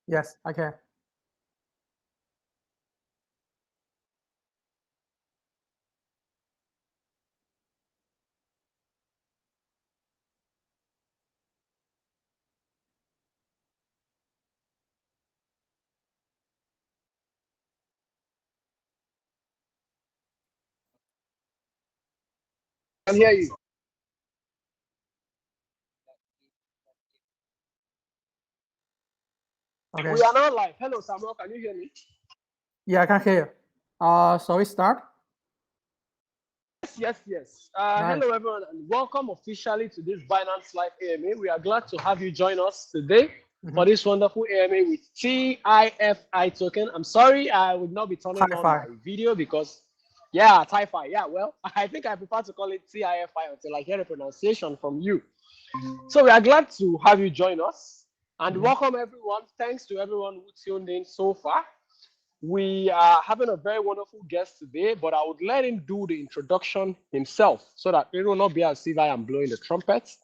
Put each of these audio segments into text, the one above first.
Yes, I can. I can hear you. Okay. We are now live. Hello, Samuel. Can you hear me? Yeah, I can hear you. So we start. Yes. Nice. Hello, everyone, and welcome officially to this Binance Live AMA. We are glad to have you join us today for Mm-hmm. this wonderful AMA with TIFI token. I'm sorry, I would not be turning on TiFi. my video because, yeah, TiFi. Yeah, well, I think I prefer to call it TIFI until I hear a pronunciation from you. So we are glad to have you join us and Mm-hmm. welcome everyone. Thanks to everyone who tuned in so far. We are having a very wonderful guest today, but I would let him do the introduction himself so that it will not be as if I am blowing the trumpet.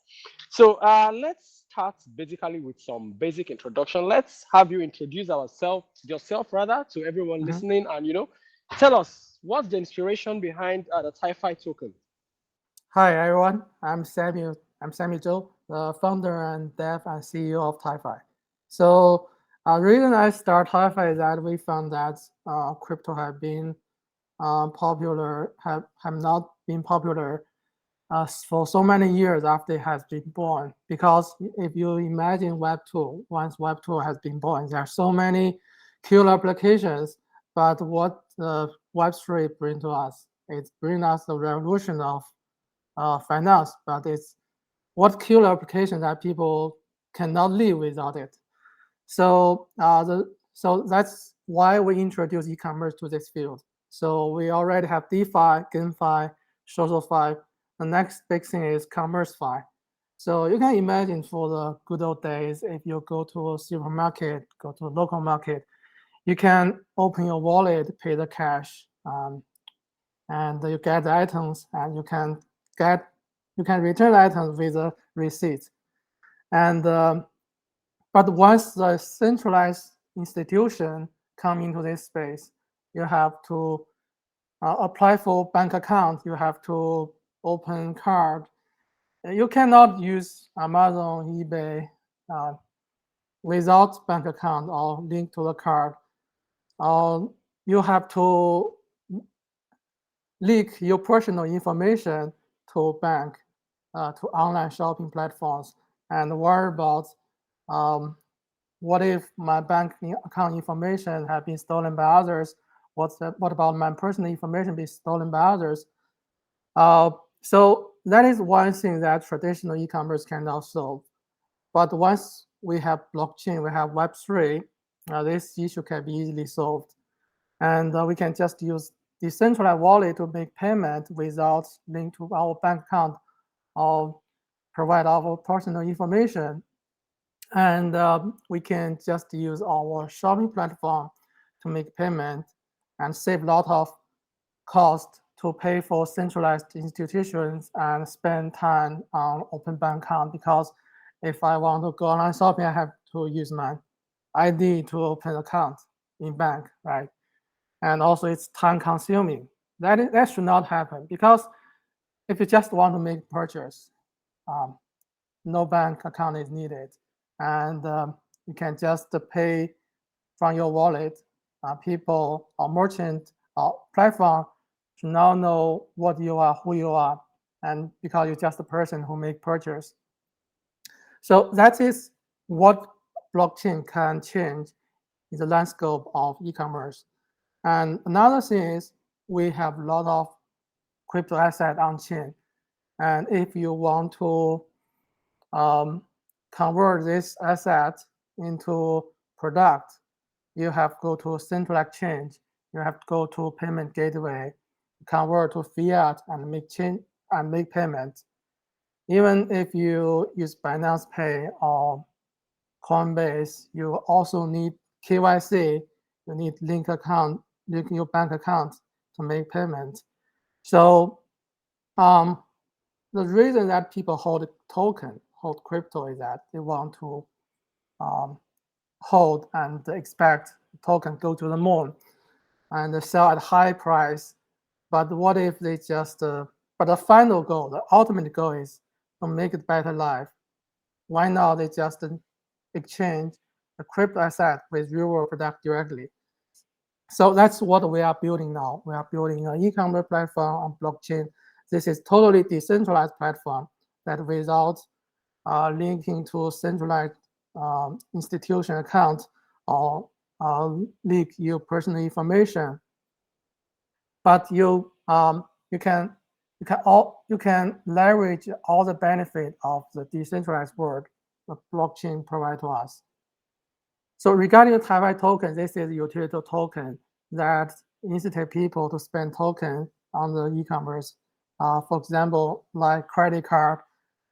So let's start basically with some basic introduction. Let's have you introduce yourself rather, to everyone Mm-hmm. listening, and tell us what's the inspiration behind the TiFi token. Hi everyone. I'm Samuel. I'm Samuel Zhou, the founder and dev and CEO of TiFi. So the reason I start TiFi is that we found that crypto have been popular, have not been popular for so many years after it has been born. Because if you imagine Web 2, once Web 2 has been born, there are so many killer applications. But what Web 3 bring to us? It brings us the revolution of finance, but it's what killer application that people cannot live without it. So that's why we introduce e-commerce to this field. So we already have DeFi, GameFi, SocialFi. The next big thing is CommerceFi. So you can imagine for the good old days, if you go to a supermarket, go to a local market, you can open your wallet, pay the cash, and you get the items, and you can return the items with a receipt. And but once the centralized institution come into this space, you have to apply for bank account. You have to open card. You cannot use Amazon, eBay uh, without bank account or link to the card. You have to leak your personal information to bank, to online shopping platforms, and worry about um, what if my bank account information have been stolen by others? What about my personal information being stolen by others? Uh, so that is one thing that traditional e-commerce cannot solve. But once we have blockchain, we have Web3, this issue can be easily solved. And we can just use decentralized wallet to make payment without link to our bank account or provide our personal information. And we can just use our shopping platform to make payment and save a lot of cost to pay for centralized institutions and spend time on open bank account. Because if I want to go online shopping, I have to use my ID to open account in bank, right? And also it's time consuming. That should not happen, because if you just want to make purchase, um, no bank account is needed, and you can just pay from your wallet. People or merchant or platform should now know what you are, who you are, and because you're just a person who make purchase. So that is what blockchain can change in the landscape of e-commerce. And another thing is we have a lot of crypto asset on chain. And if you want to um, convert this asset into product, you have to go to central exchange. You have to go to payment gateway, convert to fiat, and make change and make payment. Even if you use Binance Pay or Coinbase, you also need KYC. You need link your bank account to make payment. So um, the reason that people hold crypto is that they want to um, hold and expect token go to the moon and sell at high price. But what if they just, but the final goal, the ultimate goal is to make it better life. Why not they just exchange a crypto asset with real world product directly? So that's what we are building now. We are building an e-commerce platform on blockchain. This is totally decentralized platform that without linking to centralized institution account or leak your personal information. But you can leverage all the benefit of the decentralized world the blockchain provide to us. So regarding the TiFi token, this is a utility token that incite people to spend token on the e-commerce. For example, like credit card,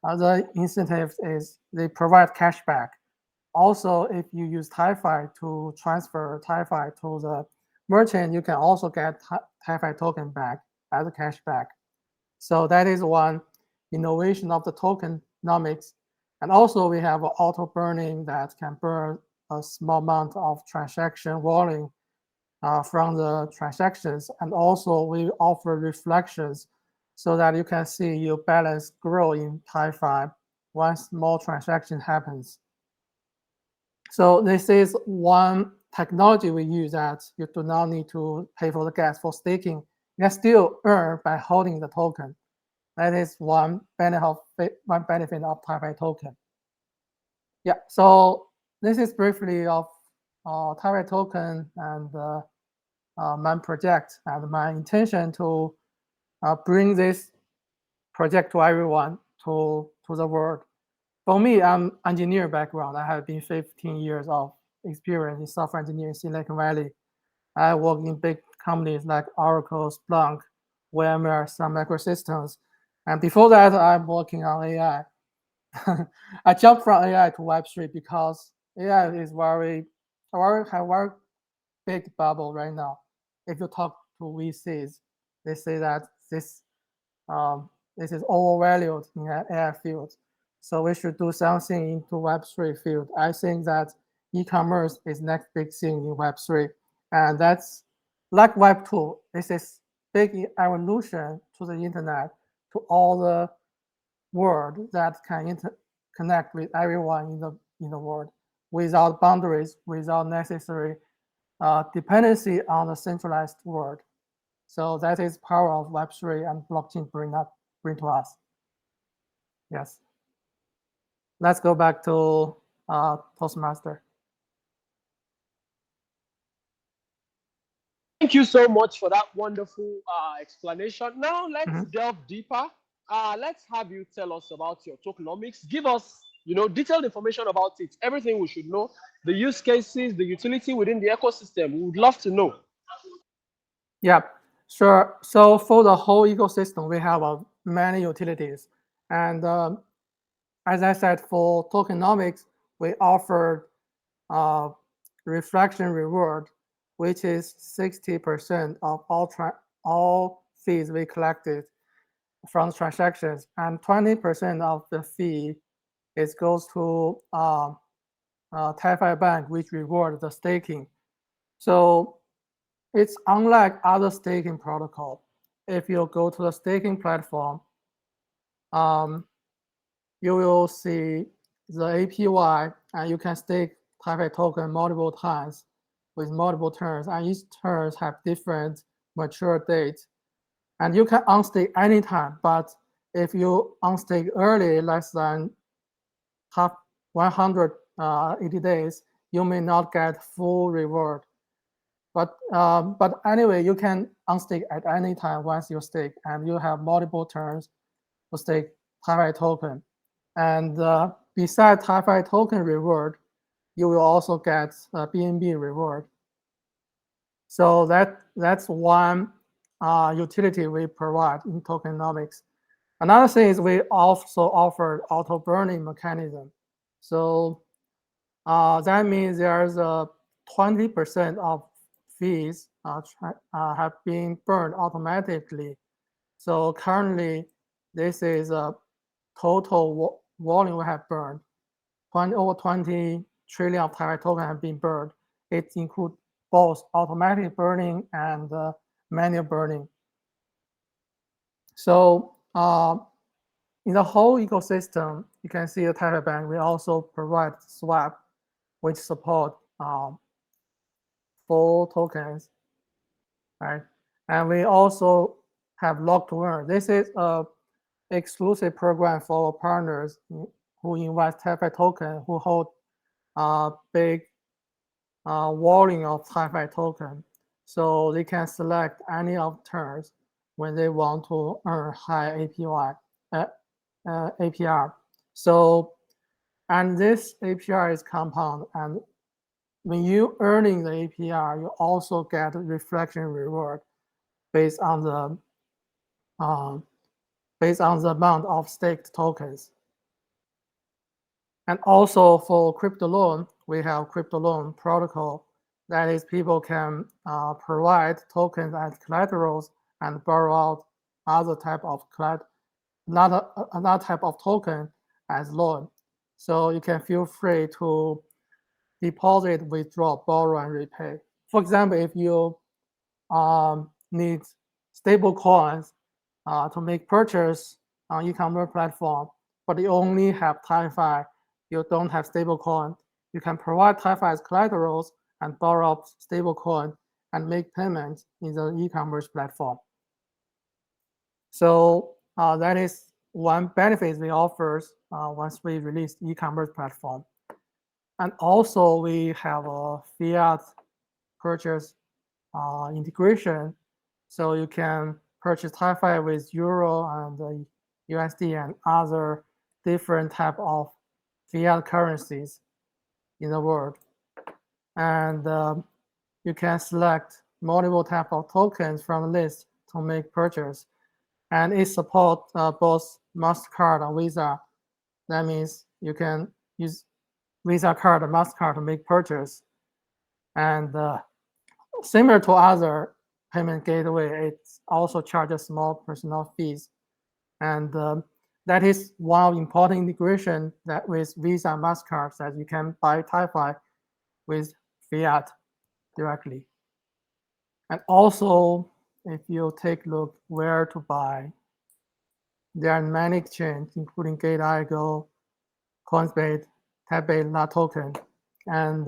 the incentive is they provide cashback. Also, if you use TiFi to transfer TiFi to the merchant, you can also get TiFi token back as a cashback. So that is one innovation of the tokenomics. And also we have auto burning that can burn a small amount of transaction volume from the transactions. And also we offer reflections so that you can see your balance grow in TiFi once more transaction happens. So this is one technology we use that you do not need to pay for the gas for staking. You can still earn by holding the token. That is one benefit of TiFi token. Yeah, so this is briefly of TiFi token and my project and my intention to bring this project to everyone, to the world. For me, I'm engineer background. I have been 15 years of experience in software engineering in Silicon Valley. I work in big companies like Oracle, Splunk, VMware, Sun Microsystems. And before that, I'm working on AI. I jumped from AI to Web3 because AI is very big bubble right now. If you talk to VCs, they say that this is overvalued in the AI field. So we should do something into Web3 field. I think that e-commerce is next big thing in Web3. And that's like Web2. This is big evolution to the internet, to all the world that can connect with everyone in the world without boundaries, without necessary dependency on the centralized world. So that is power of Web3 and blockchain bring to us. Yes. Let's go back to Toastmaster. Thank you so much for that wonderful explanation. Now let's delve deeper. Let's have you tell us about your tokenomics. Give us, detailed information about it. Everything we should know, the use cases, the utility within the ecosystem. We would love to know. Yeah, sure. So for the whole ecosystem, we have many utilities. And as I said, for tokenomics, we offer reflection reward, which is 60% of all fees we collected from transactions, and 20% of the fee goes to TiFi Bank, which reward the staking. So it's unlike other staking protocol. If you go to the staking platform, you will see the APY, and you can stake TiFi token multiple times with multiple turns, and each turns have different mature dates. And you can unstake anytime, but if you unstake early, less than 180 days, you may not get full reward. But anyway, you can unstake at any time once you stake, and you have multiple turns to stake TiFi token. And besides TiFi token reward, you will also get BNB reward. So that's one utility we provide in tokenomics. Another thing is we also offer auto burning mechanism. So that means there's a 20% of fees have been burned automatically. So currently, this is a total volume we have burned over 20 trillion of TiFi tokens have been burned. It includes both automatic burning and manual burning. So in the whole ecosystem, you can see the TiFi Bank. We also provide swap, which support full tokens, right? And we also have lock to earn. This is a exclusive program for our partners who invest TiFi token, who hold big volume of TiFi token. So they can select any of terms when they want to earn high APR. So, and this APR is compound, and when you earning the APR, you also get a reflection reward based on the amount of staked tokens. And also for crypto loan, we have crypto loan protocol. That is, people can provide tokens as collaterals and borrow out other type of another type of token as loan. So you can feel free to deposit, withdraw, borrow, and repay. For example, if you need stable coins to make purchase on e-commerce platform, but you only have TiFi, you don't have stable coin, you can provide TiFi as collaterals and borrow up stable coin and make payments in the e-commerce platform. So that is one benefit we offer once we release e-commerce platform. And also we have a fiat purchase integration. So you can purchase TiFi with Euro and USD and other different type of fiat currencies in the world. And you can select multiple type of tokens from the list to make purchase. And it supports both MasterCard and Visa. That means you can use Visa card and MasterCard to make purchase. And similar to other payment gateway, it also charges small personal fees. And that is one important integration that with Visa and MasterCard, that you can buy TiFi with fiat directly. And also, if you take a look where to buy, there are many exchanges, including Gate.io, Coinbase, Taipei, La Token, and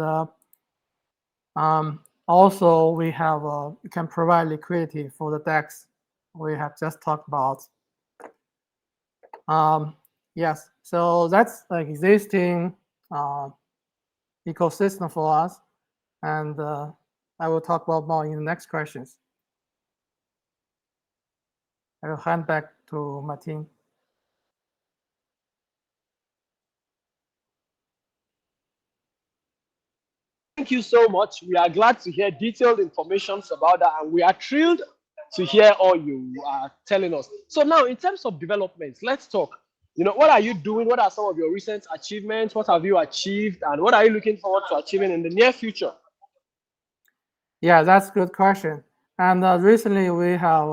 also we have we can provide liquidity for the DEX we have just talked about. Yes, so that's the existing ecosystem for us, and I will talk about more in the next questions. I will hand back to Martin. Thank you so much. We are glad to hear detailed information about that, and we are thrilled to hear all you are telling us. So now, in terms of developments, let's talk. What are you doing? What are some of your recent achievements? What have you achieved, and what are you looking forward to achieving in the near future? Yeah, that's a good question. And recently, we have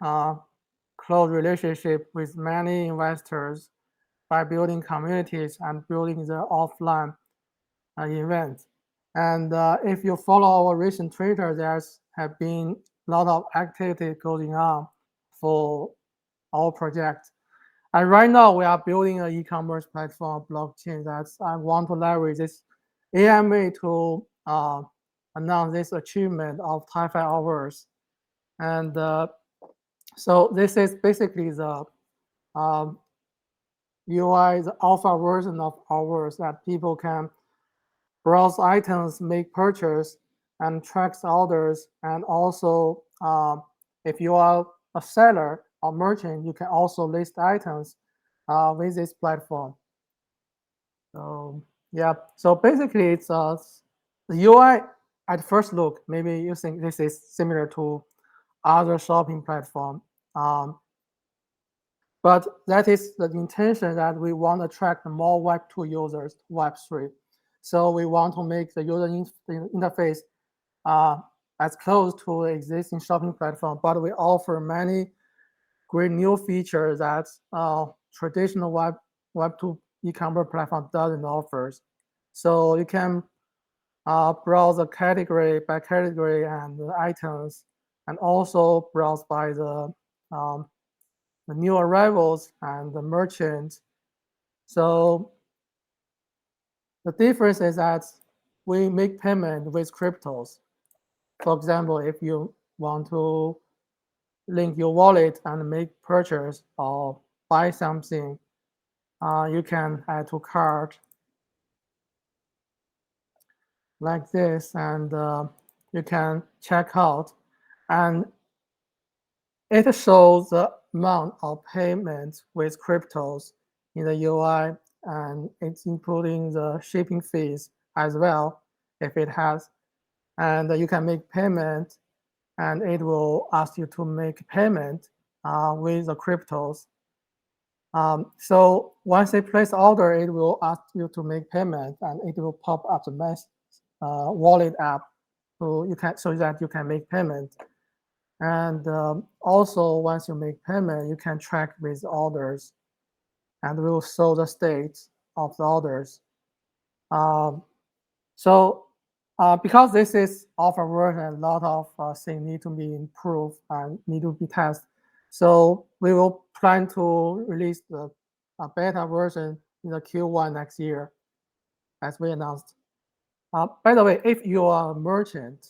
a close relationship with many investors by building communities and building the offline events. And if you follow our recent Twitter, there's have been a lot of activity going on for our project. And right now, we are building an e-commerce platform blockchain that I want to leverage this AMA to announce this achievement of TiFi hours. And so this is basically the UI, the alpha version of hours that people can browse items, make purchase, and track orders. And also, if you are a seller or merchant, you can also list items with this platform. So yeah, so basically it's the UI at first look, maybe you think this is similar to other shopping platform. But that is the intention, that we want to attract more Web2 users to Web3. So we want to make the user interface as close to the existing shopping platform, but we offer many great new features that traditional Web2 e-commerce platform doesn't offer. So you can browse the category by category and the items, and also browse by the new arrivals and the merchants. So the difference is that we make payment with cryptos. For example, if you want to link your wallet and make purchase or buy something, you can add to cart like this, and you can check out, and it shows the amount of payment with cryptos in the UI, and it's including the shipping fees as well if it has. And you can make payment, and it will ask you to make payment with the cryptos. So once they place order, it will ask you to make payment, and it will pop up the wallet app so that you can make payment. And also, once you make payment, you can track with orders, and will show the state of the orders. Um, so because this is alpha version, a lot of things need to be improved and need to be tested. So we will plan to release the beta version in the Q1 next year, as we announced. By the way, if you are a merchant,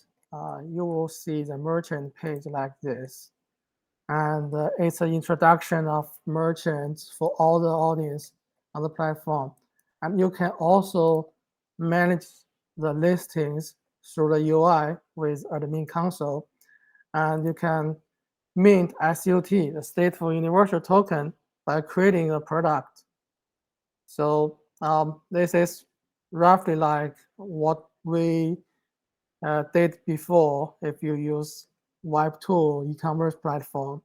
you will see the merchant page like this. And it's an introduction of merchants for all the audience on the platform. And you can also manage the listings through the UI with admin console. And you can mint SUT, the stateful universal token, by creating a product. So this is roughly like what we did before if you use Web2 e-commerce platform.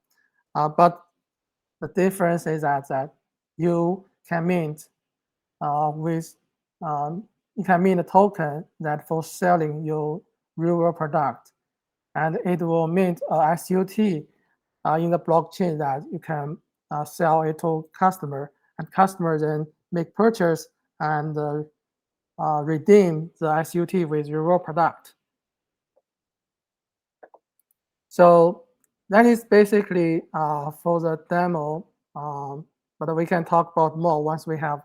But the difference is that you can mint with you can mint a token that for selling your real product, and it will mint a SUT in the blockchain that you can sell it to customer, and customer then make purchase and redeem the SUT with your real product. So that is basically for the demo, but we can talk about more once we have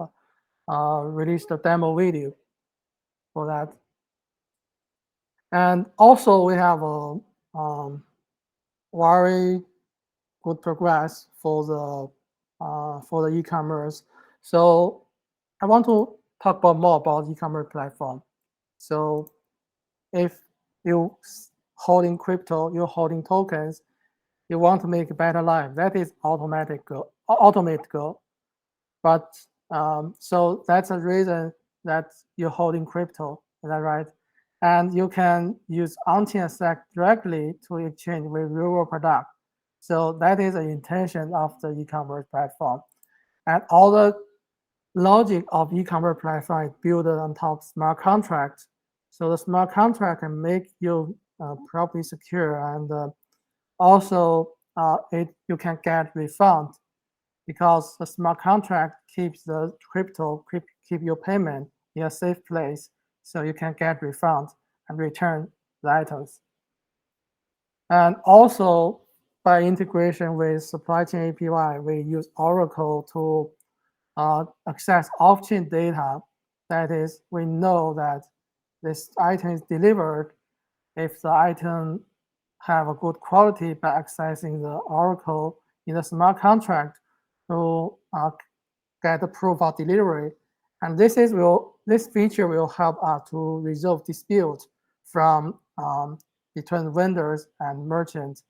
released the demo video for that. And also we have a very good progress for the e-commerce. So I want to talk about more about e-commerce platform. So if you holding crypto, you're holding tokens, you want to make a better life, that is automatic goal. But so that's a reason that you're holding crypto, is that right? And you can use on-chain SEC directly to exchange with real product. So that is the intention of the e-commerce platform. And all the logic of e-commerce platform is built on top of smart contracts. So the smart contract can make you properly secure, and also you can get refund because the smart contract keeps the crypto, keep your payment in a safe place, so you can get refund and return the items. And also, by integration with supply chain API, we use Oracle to access off-chain data. That is, we know that this item is delivered if the item have a good quality by accessing the Oracle in the smart contract to get the proof of delivery. And this feature will help us to resolve disputes from between vendors and merchants.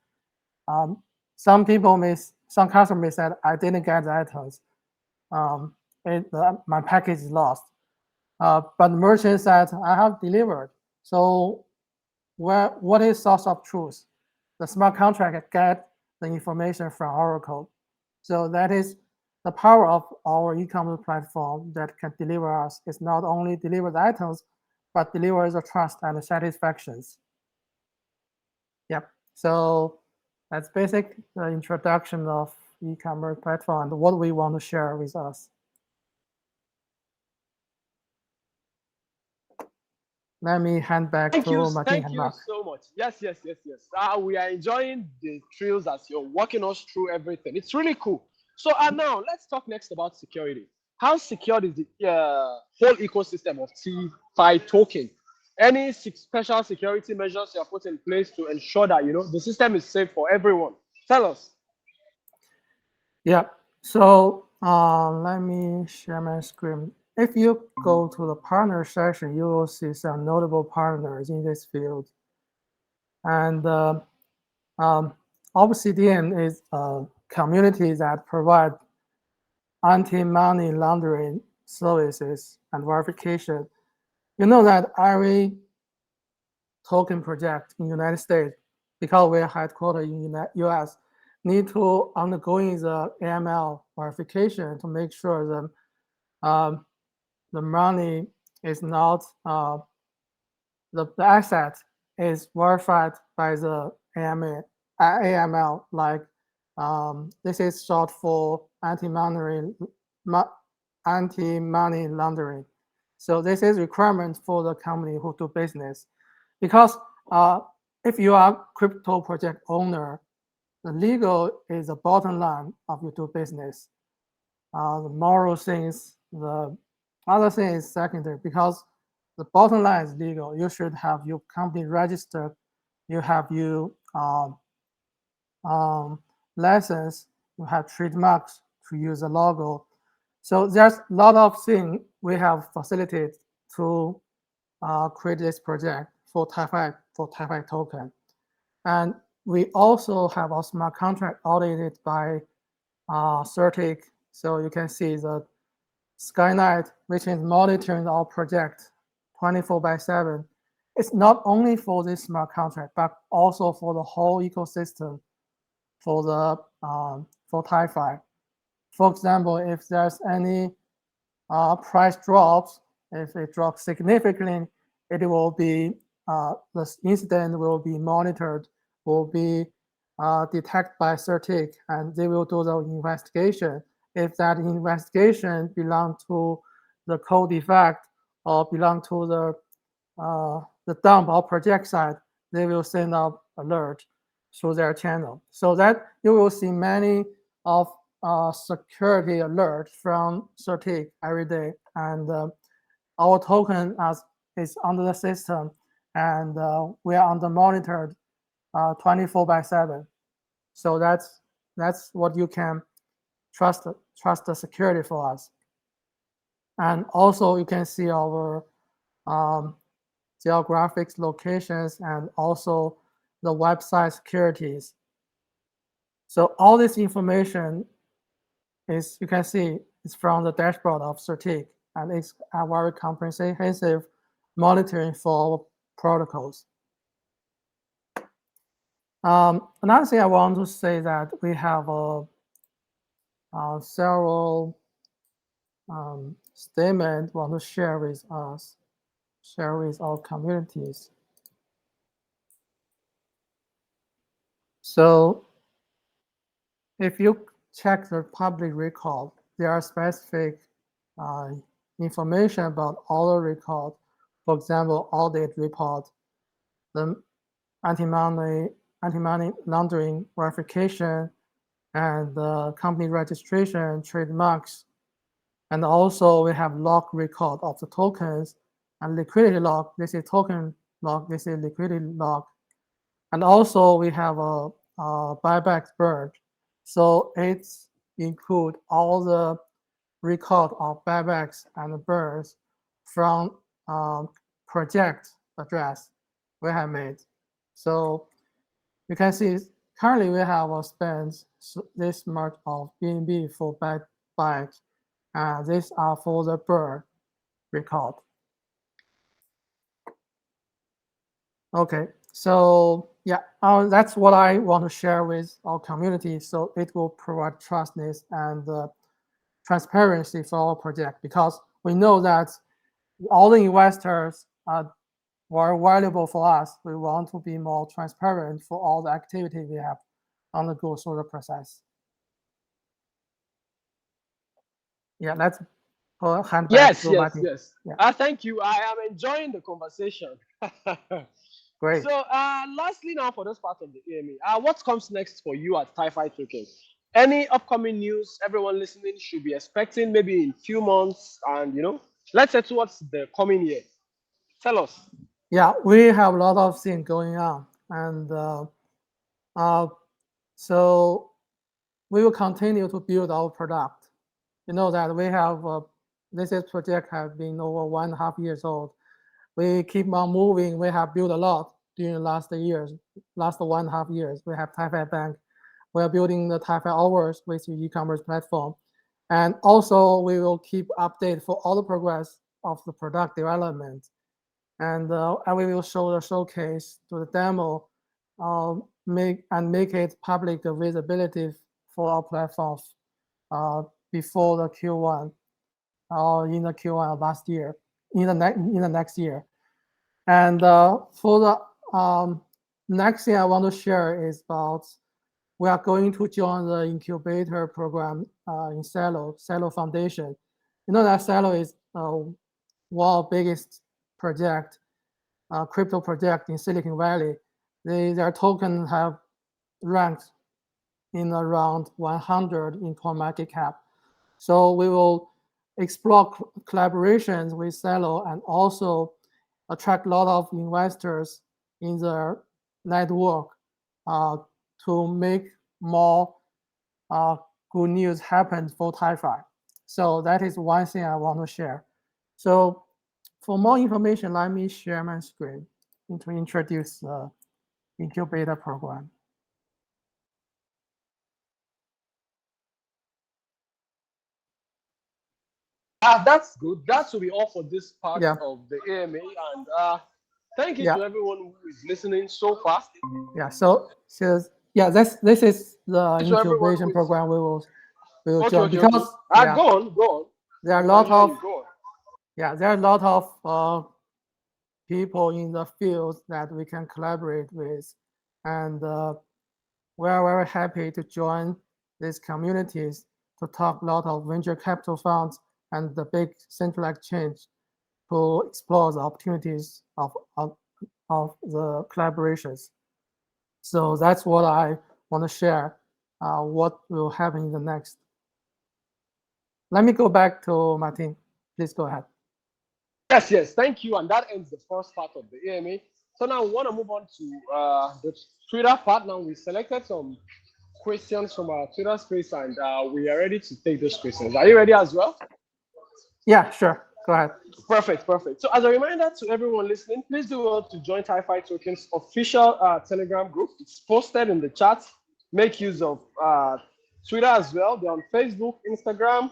Some customers said, I didn't get the items. My package is lost. But the merchant said, I have delivered. So what is source of truth? The smart contract get the information from Oracle. So that is the power of our e-commerce platform that can deliver us. It's not only deliver the items, but deliver the trust and the satisfactions. Yep. So that's basic the introduction of e-commerce platform and what we want to share with us. let me hand back to Martin Thank and you Mark. so much. Yes. We are enjoying the trails as you're walking us through everything. It's really cool. So now let's talk next about security. How secure is the whole ecosystem of TiFi token? Any special security measures you have put in place to ensure that the system is safe for everyone? Tell us. Yeah. So let me share my screen. If you go to the partner section, you will see some notable partners in this field. And Obsidian is a community that provide anti-money laundering services and verification. You know that every token project in the United States, because we are headquartered in the US, need to undergoing the AML verification to make sure the money is not the asset is verified by the AML. Like this is short for anti-money laundering. So this is requirement for the company who do business, because if you are crypto project owner, the legal is the bottom line of your do business. The moral things, the other thing is secondary, because the bottom line is legal. You should have your company registered. You have your license. You have trademarks to use the logo. So there's a lot of things we have facilitated to create this project for TiFi token. And we also have a smart contract audited by Certic. So you can see the Skynet, which is monitoring our project 24/7. It's not only for this smart contract, but also for the whole ecosystem for the for TiFi. For example, if there's any price drops, if it drops significantly, it will be the incident will be monitored, will be detected by Certic, and they will do the investigation. If that investigation belong to the code defect or belong to the dump or project side, they will send out alert through their channel. So that you will see many of security alert from Certic every day, and our token is under the system, and we are under monitored 24/7. So that's what you can trust the security for us. And also you can see our geographics locations and also the website securities. So all this information is, you can see, is from the dashboard of Certic, and it's a very comprehensive monitoring for protocols. Another thing I want to say that we have several statements want to share with us, share with our communities. So if you check the public record, there are specific information about all the record. For example, audit report, the anti-money laundering verification, and the company registration, trademarks. And also we have log record of the tokens and liquidity log. This is token log, this is liquidity log. And also we have a buyback burn. So it's include all the record of buybacks and burns from project address we have made. So you can see currently we have spent this much of BNB for buyback. These are for the burn record. Okay, so yeah, that's what I want to share with our community. So it will provide trustness and transparency for our project, because we know that all the investors are valuable for us. We want to be more transparent for all the activity we have on the go through the process. Yeah, or hand back Yes, to yes, Martin. yes. Yeah, Thank you. I am enjoying the conversation. great. So, lastly, now for this part of the AMA, what comes next for you at TiFi Token? Any upcoming news everyone listening should be expecting maybe in few months, and let's say towards the coming year. Tell us. Yeah, we have a lot of things going on, and uh, so we will continue to build our product. You know that we have this project has been over 1.5 years old. We keep on moving. We have built a lot during the last years, last 1.5 years. We have TiFi Bank. We are building the TiFi Hours with the e-commerce platform. And also we will keep update for all the progress of the product development. And we will show the showcase to the demo, make it public visibility for our platforms before the Q1 or in the Q1 of last year, in the next year. And for the next thing I want to share is about we are going to join the incubator program in Celo Foundation. You know that Celo is one of the biggest project, crypto project in Silicon Valley. Their token have ranked in around 100 in CoinMarketCap. So we will explore collaborations with Celo and also attract a lot of investors in the network uh, to make more good news happen for TiFi. So that is one thing I want to share. So for more information, let me share my screen to introduce the incubator program. That's good. That will be all for this part Yeah, of the AMA. And thank you yeah, to everyone who is listening so far. yeah. So yeah, this is the To everyone incubation who is program we will okay, join okay, okay. because yeah, Go on, go on. there are a I'm lot hearing of you. Go on. there are a lot of people in the field that we can collaborate with, and we are very happy to join these communities to talk a lot of venture capital funds and the big central exchange to explore the opportunities of the collaborations. So that's what I want to share, what will happen in the next. Let me go back to Martin. Please go ahead. Yes, yes. Thank you. And that ends the first part of the AMA. So now we want to move on to the Twitter part. Now we selected some questions from our Twitter space, and we are ready to take those questions. Are you ready as well? Yeah, sure. Go ahead. Perfect, perfect. So as a reminder to everyone listening, please do well to join TiFi Token's official Telegram group. It's posted in the chat. Make use of Twitter as well. They're on Facebook, Instagram,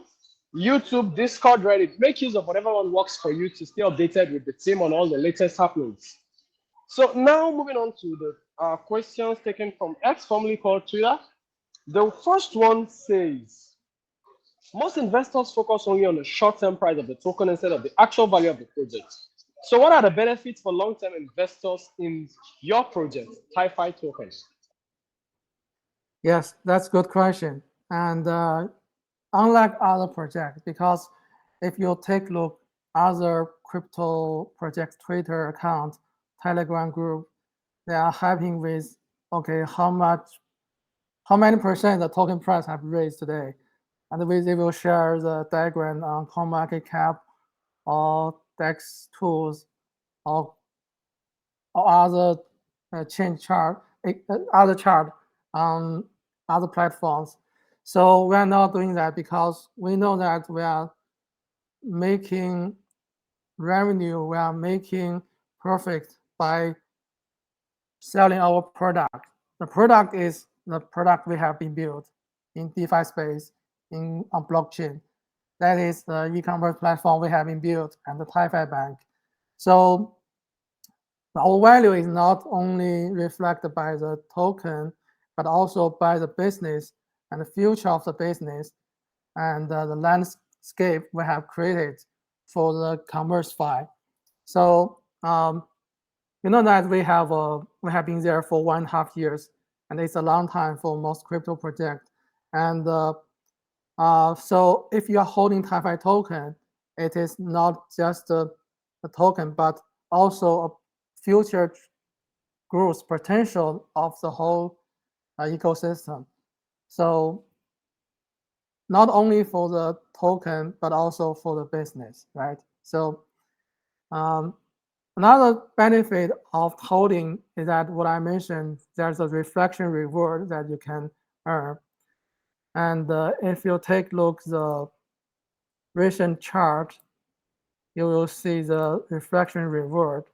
YouTube, Discord, Reddit. Make use of whatever one works for you to stay updated with the team on all the latest happenings. So now moving on to the questions taken from X, formerly called Twitter. The first one says, most investors focus only on the short-term price of the token instead of the actual value of the project. So what are the benefits for long-term investors in your project, TiFi tokens? Yes, that's a good question. And unlike other projects, because if you take a look other crypto project Twitter account, Telegram group, they are having with okay, how many percent the token price have raised today, and they will share the diagram on CoinMarketCap or DEX tools or other change chart, other chart on other platforms. So we are not doing that because we know that we are making revenue, we are making profit by selling our product. The product is the product we have been built in DeFi space, on blockchain. That is the e-commerce platform we have been built and the TiFi Bank. So our value is not only reflected by the token, but also by the business and the future of the business and the landscape we have created for the commerce file. So you know that we have been there for 1.5 years, and it's a long time for most crypto projects. And so if you are holding TiFi token, it is not just a token, but also a future growth potential of the whole ecosystem. So not only for the token, but also for the business, right? So another benefit of holding is that what I mentioned, there's a reflection reward that you can earn. And if you take a look the recent chart, you will see the reflection reward.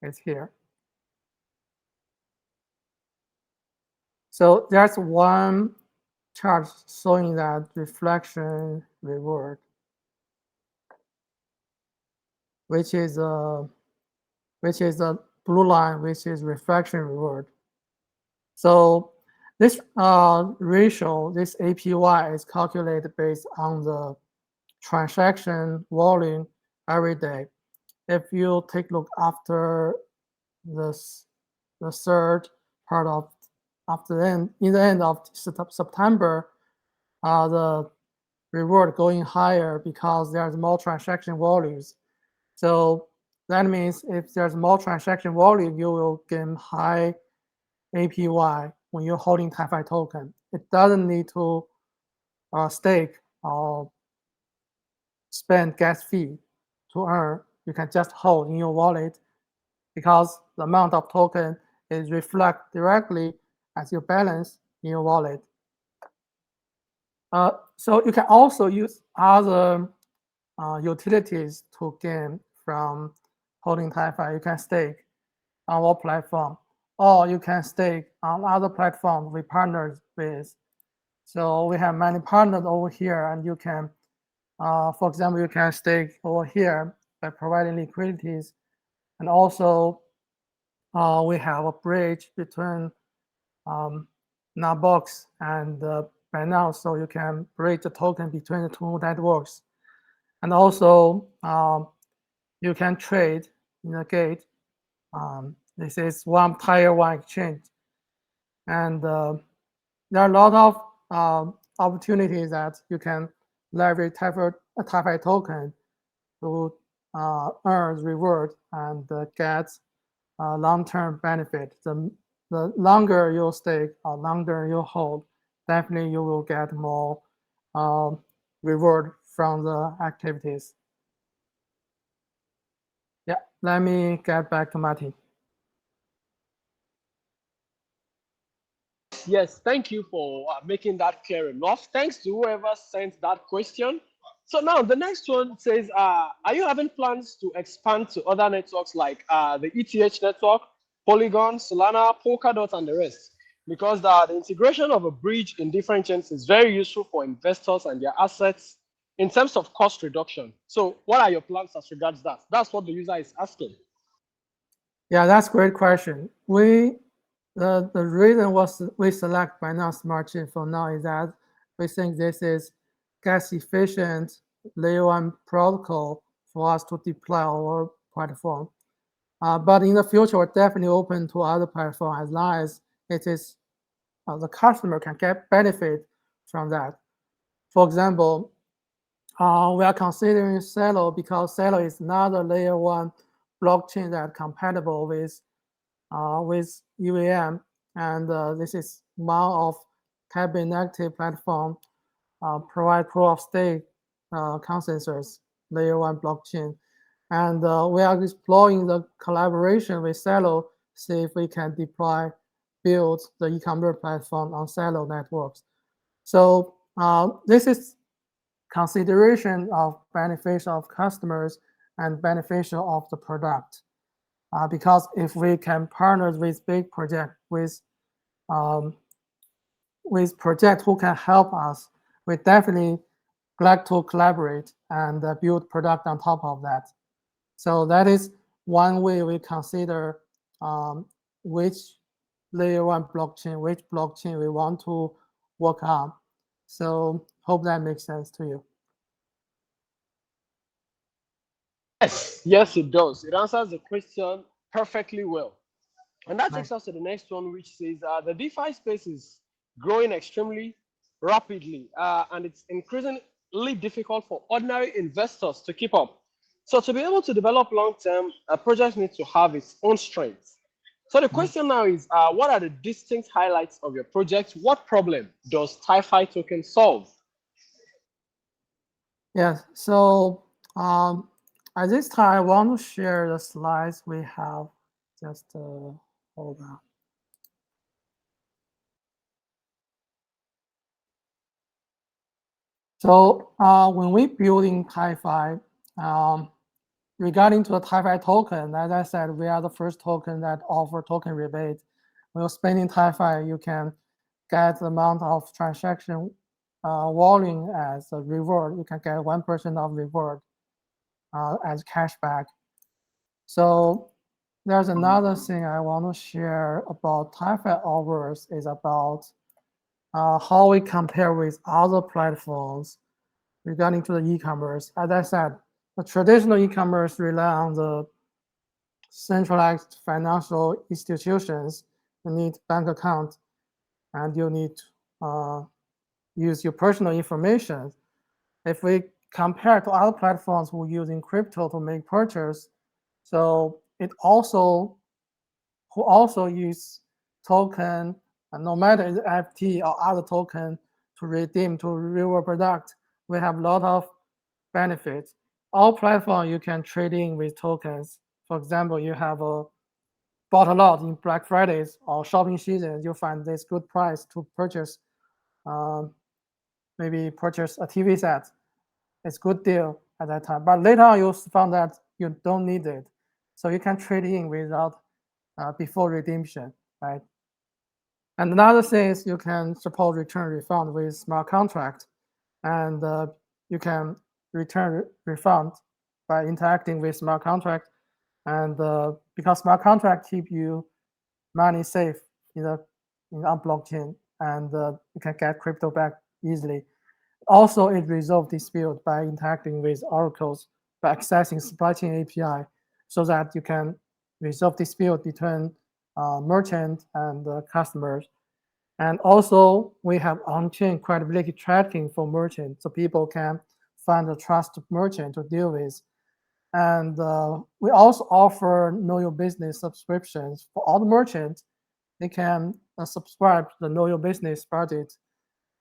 It's here. So there's one chart showing that reflection reward, which is a blue line, which is reflection reward. So this ratio, this APY, is calculated based on the transaction volume every day. If you take a look after this, the third part of after then in the end of September, the reward going higher because there's more transaction volumes. So that means if there's more transaction volume, you will gain high APY when you're holding TiFi token. It doesn't need to stake or spend gas fee to earn. You can just hold in your wallet because the amount of token is reflect directly as your balance in your wallet. So you can also use other utilities to gain from holding TiFi. You can stake on our platform, or you can stake on other platforms we partner with. So we have many partners over here, and you can, for example, you can stake over here by providing liquidities, and also we have a bridge between Narbox and Binance, so you can bridge the token between the two networks. And also, you can trade in the gate. This is one tier one exchange. And there are a lot of opportunities that you can leverage TiFi token to earn reward and get long-term benefit. The longer you stake or longer you hold, definitely you will get more reward from the activities. Yeah, let me get back to Martin. Yes, thank you for making that clear enough. Thanks to whoever sent that question. So now the next one says, are you having plans to expand to other networks like the ETH network, Polygon, Solana, Polkadot, and the rest? Because the integration of a bridge in different chains is very useful for investors and their assets in terms of cost reduction. So what are your plans as regards that? That's what the user is asking. Yeah, that's a great question. The reason was we select Binance Smart Chain for now is that we think this is gas efficient layer one protocol for us to deploy our platform. But in the future, we're definitely open to other platforms as long as it is the customer can get benefit from that. For example, we are considering Celo because Celo is another layer one blockchain that compatible with UAM, and this is one of Cabin Active platform provide proof of stake consensus layer one blockchain. And we are exploring the collaboration with Celo, see if we can build the e-commerce platform on Celo networks. So this is consideration of beneficial of customers and beneficial of the product. Because if we can partner with big project with project who can help us, we definitely glad to collaborate and build product on top of that. So that is one way we consider which layer one blockchain, which blockchain we want to work on. So hope that makes sense to you. Yes, it does. It answers the question perfectly well. And that Nice. takes us to the next one, which says the DeFi space is growing extremely rapidly, and it's increasingly difficult for ordinary investors to keep up. So to be able to develop long-term, a project needs to have its own strengths. So the question now is, what are the distinct highlights of your project? What problem does TiFi token solve? Yes, so at this time, I want to share the slides we have. Just hold on. So when we building TiFi, regarding to the TiFi token, as I said, we are the first token that offer token rebate. When you're spending TiFi, you can get the amount of transaction volume as a reward. You can get 1% of reward as cashback. So there's another thing I want to share about TiFi offers is about how we compare with other platforms regarding to the e-commerce. As I said, the traditional e-commerce rely on the centralized financial institutions. You need bank account and you need to use your personal information. If we compare to other platforms who are using crypto to make purchase, so it also who also use token, no matter it's FT or other token to redeem to real product, we have a lot of benefits. All platform you can trade in with tokens. For example, you have bought a lot in Black Fridays or shopping season, you find this good price to purchase, maybe purchase a TV set. It's good deal at that time. But later on, you found that you don't need it. So you can trade in without before redemption, right? And another thing is you can support return refund with smart contract, and you can return refund by interacting with smart contract, and because smart contract keep you money safe in the on blockchain, and you can get crypto back easily. Also, it resolves dispute by interacting with oracles by accessing supply chain API, so that you can resolve dispute between merchant and customers. And also, we have on-chain credibility tracking for merchants, so people can find a trusted merchant to deal with. And we also offer Know Your Business subscriptions for all the merchants. They can subscribe to the Know Your Business budget.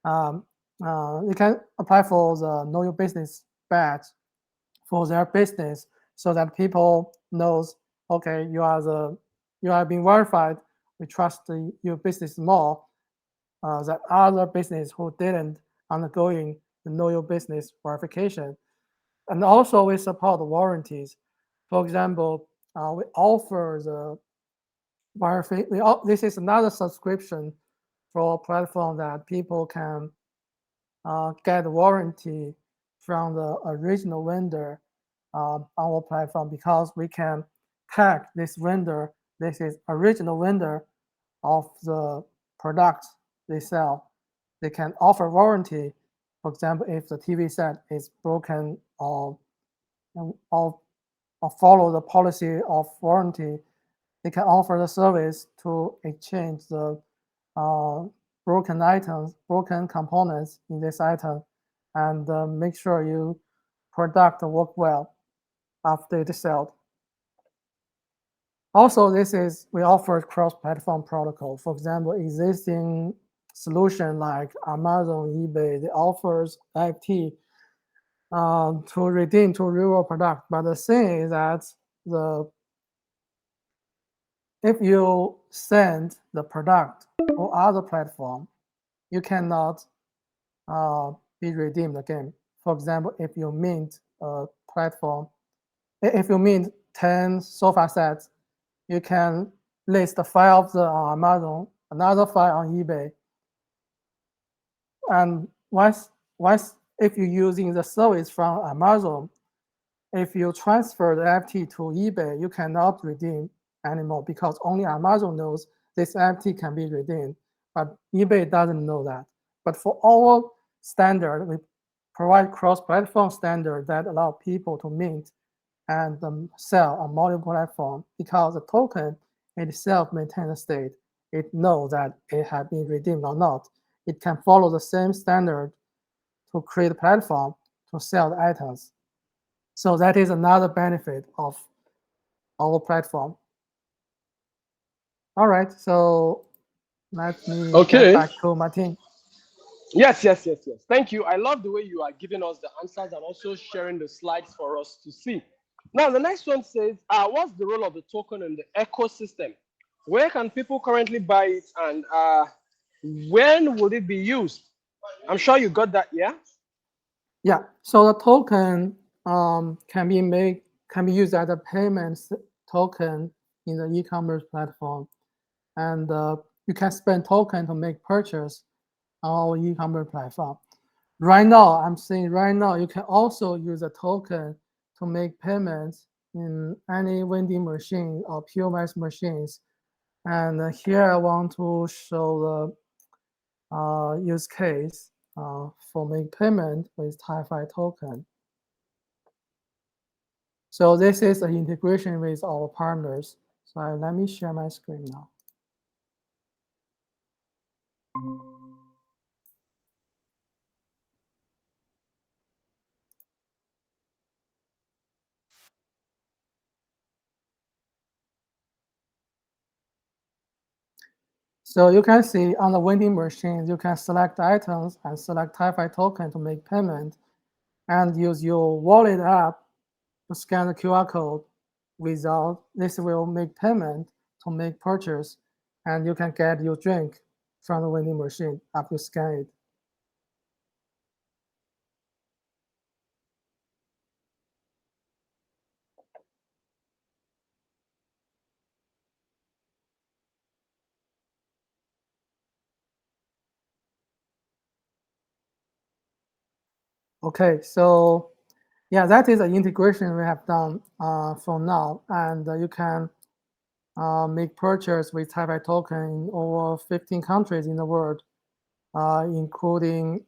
You can apply for the Know Your Business badge for their business, so that people knows, okay, you are being verified. We trust your business more that other business who didn't undergoing the Know Your Business verification. And also we support warranties. For example, we offer the this is another subscription for a platform that people can get warranty from the original vendor on our platform, because we can tag this vendor. This is original vendor of the product they sell. They can offer warranty. For example, if the TV set is broken or follow the policy of warranty, they can offer the service to exchange the broken items, broken components in this item, and make sure your product work well after it is sold. Also, we offer cross-platform protocol. For example, existing solution like Amazon, eBay, they offers NFT to redeem to real product. But the thing is that if you send the product to other platform, you cannot be redeemed again. For example, if you mint a platform, if you mint 10 sofa sets, you can list 5 of them on Amazon, another 5 on eBay. And once if you're using the service from Amazon, if you transfer the NFT to eBay, you cannot redeem anymore, because only Amazon knows this NFT can be redeemed, but eBay doesn't know that. But for our standard, we provide cross-platform standard that allow people to mint and sell on multiple platforms, because the token itself maintains a state. It knows that it has been redeemed or not. it can follow the same standard to create a platform to sell the items. So that is another benefit of our platform. All right, so let me get Okay. back to Martin. Yes, yes, yes, yes. Thank you. I love the way you are giving us the answers and also sharing the slides for us to see. Now, the next one says, what's the role of the token in the ecosystem? Where can people currently buy it, and when will it be used? I'm sure you got that, yeah? Yeah, so the token can be used as a payment token in the e-commerce platform, and you can spend token to make purchase on our e-commerce platform. Right now, I'm saying right now, you can also use a token to make payments in any vending machine or POS machines. And here I want to show the use case for make payment with TiFi token. So this is an integration with our partners. So let me share my screen now. So you can see on the vending machine, you can select items and select TiFi token to make payment and use your wallet app to scan the QR code. Without this will make payment to make purchase, and you can get your drink from the vending machine after you scan it. Okay, so yeah, that is an integration we have done for now, and you can make purchase with TiFi token in over 15 countries in the world, including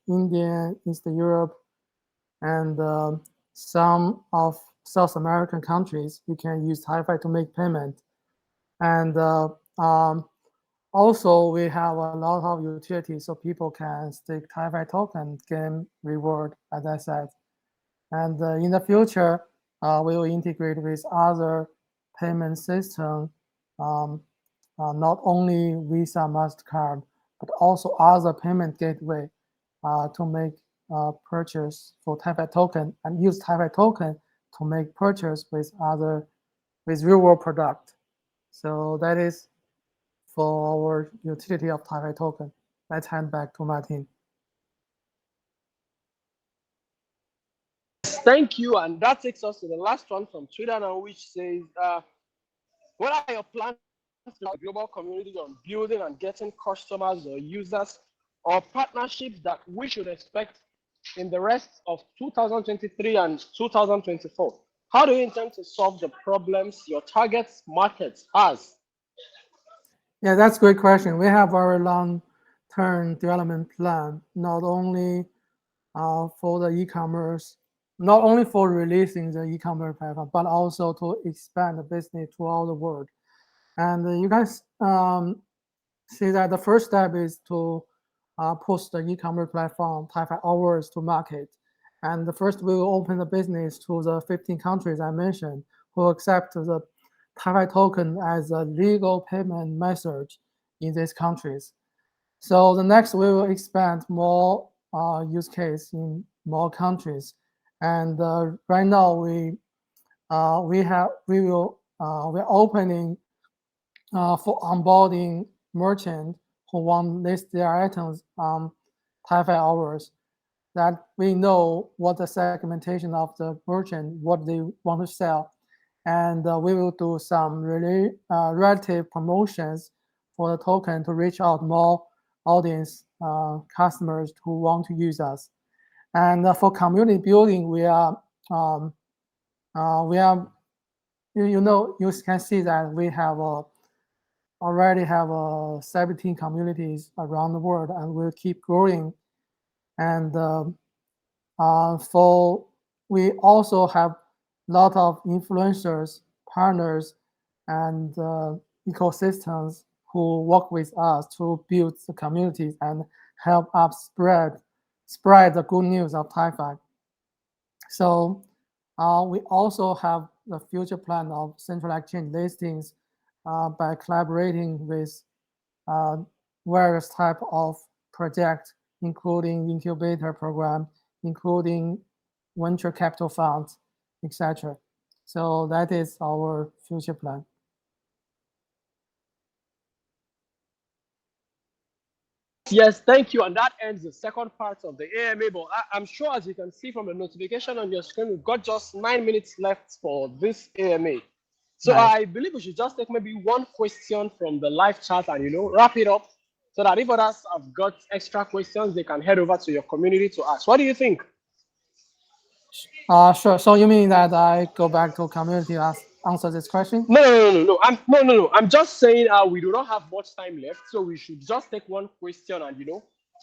India, Eastern Europe, and some of South American countries. You can use TiFi to make payment. And also, we have a lot of utilities so people can stake TiFi token, gain reward, as I said. And in the future, we will integrate with other payment system, um, not only Visa, MasterCard, but also other payment gateway to make purchase for TiFi token and use TiFi token to make purchase with real world product. So that is for our utility of TiFi token. Let's hand back to Martin. Thank you. And that takes us to the last one from Twitter now, which says, what are your plans to the global community on building and getting customers or users or partnerships that we should expect in the rest of 2023 and 2024? How do you intend to solve the problems your target market has? Yeah, that's a great question. We have our long-term development plan, not only for the e-commerce, not only for releasing the e-commerce platform, but also to expand the business to all the world. And you guys see that the first step is to push the e-commerce platform TiFi Hours to market. And the first we will open the business to the 15 countries I mentioned who accept the TiFi token as a legal payment method in these countries. So the next we will expand more use case in more countries. And right now we're opening for onboarding merchant who want to list their items on TiFi Hours, that we know what the segmentation of the merchant, what they want to sell. And we will do some really relative promotions for the token to reach out more audience customers who want to use us. And for community building, we are you can see that we have already have 17 communities around the world, and we'll keep growing. And for we also have a lot of influencers, partners, and ecosystems who work with us to build the communities and help us spread the good news of TiFi. So we also have the future plan of central exchange listings by collaborating with uh, various type of projects, including incubator program, including venture capital funds, etc. So that is our future plan. Yes, thank you. And that ends the second part of the AMA. But I'm sure, as you can see from the notification on your screen, we've got just 9 minutes left for this AMA. So Nice. I believe we should just take maybe one question from the live chat and wrap it up, so that if others have got extra questions, they can head over to your community to ask. What do you think? Sure. So you mean that I go back to community to answer this question? No. I'm just saying we do not have much time left, so we should just take one question and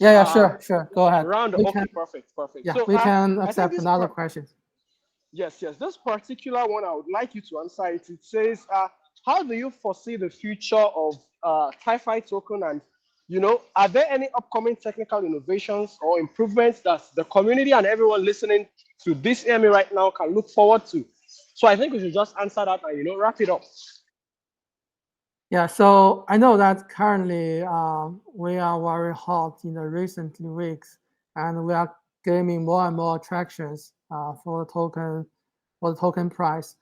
Yeah, uh, sure. Go ahead. round. We Okay, can, perfect. yeah, So we can I think accept this another question. yes, this particular one I would like you to answer it. It says, how do you foresee the future of TiFi token, and are there any upcoming technical innovations or improvements that the community and everyone listening to this AMA right now can look forward to? So I think we should just answer that and wrap it up. Yeah, so I know that currently we are very hot in the recent weeks, and we are gaining more and more attractions for the token price.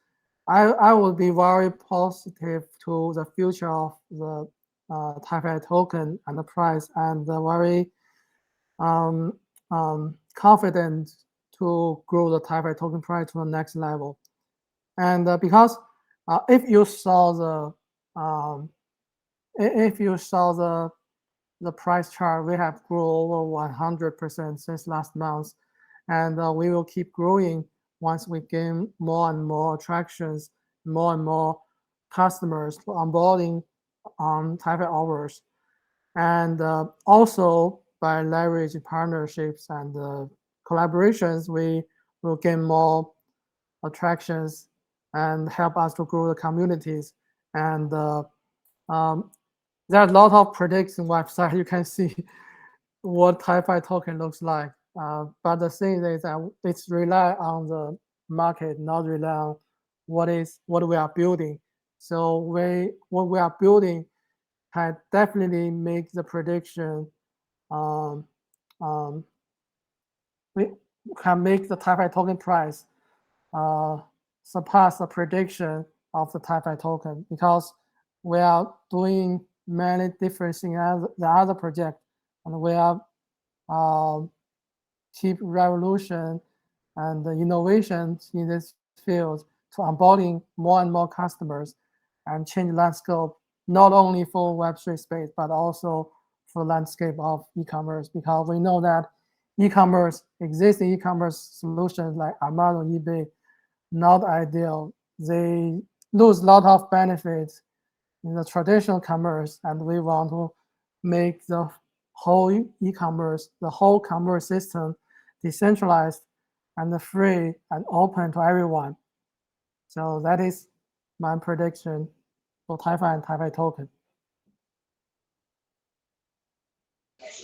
I would be very positive to the future of the TiFi token and the price, and very um, confident to grow the TiFi token price to the next level. And because if you saw the if you saw the price chart, we have grown over 100% since last month, and we will keep growing once we gain more and more attractions, more and more customers onboarding on TiFi hours, and also by leveraging partnerships and collaborations, we will gain more attractions and help us to grow the communities. And um, there are a lot of prediction websites you can see what TiFi token looks like. But the thing is that it's rely on the market, not rely on what we are building. So what we are building can definitely make the prediction. Um, um, we can make the TiFi token price uh, surpass the prediction of the TiFi token, because we are doing many different things as the other project, and we are keep revolution and the innovations in this field to onboarding more and more customers and change landscape, not only for Web3 space, but also for landscape of e-commerce, because we know that existing e-commerce solutions like Amazon, eBay, not ideal. They lose a lot of benefits in the traditional commerce, and we want to make the whole e-commerce, the whole commerce system decentralized and free and open to everyone. So that is my prediction for TiFi and TiFi token.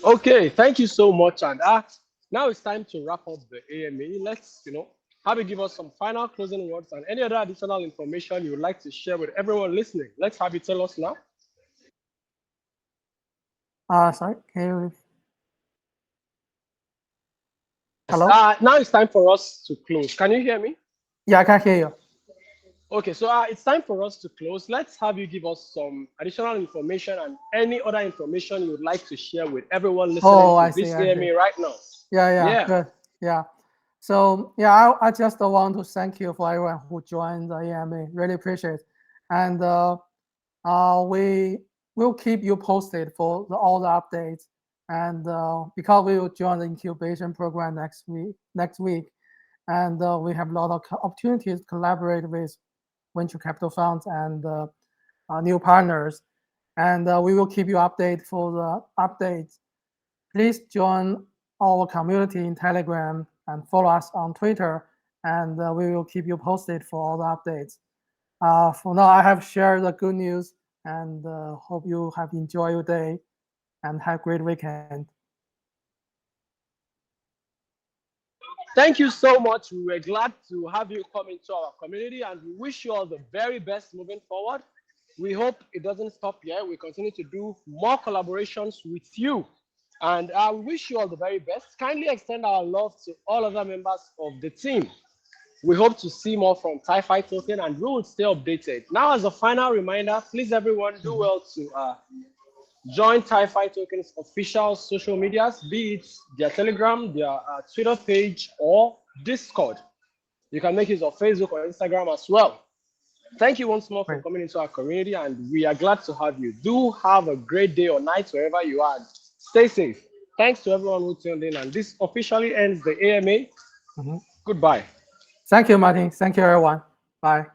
Okay, thank you so much. And now it's time to wrap up the AMA. Let's, have you give us some final closing words and any other additional information you would like to share with everyone listening. Let's have you tell us now. Sorry, can you? Yes, Hello? now it's time for us to close. Can you hear me? Yeah, I can hear you. Okay, so it's time for us to close. Let's have you give us some additional information and any other information you would like to share with everyone listening Oh, to I see, this I see. AMA right now. Yeah, Yeah. good. Yeah. So yeah, I just want to thank you for everyone who joined the AMA. Really appreciate. And we will keep you posted for all the updates. And because we will join the incubation program next week, and we have a lot of opportunities to collaborate with venture capital funds and new partners. And we will keep you updated for the updates. Please join our community in Telegram and follow us on Twitter, and we will keep you posted for all the updates. For now, I have shared the good news and hope you have enjoyed your day and have a great weekend. Thank you so much. We were glad to have you come into our community, and we wish you all the very best moving forward. We hope it doesn't stop here. We continue to do more collaborations with you. And I wish you all the very best. Kindly extend our love to all other members of the team. We hope to see more from TiFi Token, and we will stay updated. Now, as a final reminder, please everyone do well to join TiFi Token's official social medias, be it their Telegram, their Twitter page, or Discord. You can make use of Facebook or Instagram as well. Thank you once more for coming into our community, and we are glad to have you. Do have a great day or night wherever you are. Stay safe. Thanks to everyone who tuned in, and this officially ends the AMA. Goodbye. Thank you, Martin. Thank you, everyone. Bye.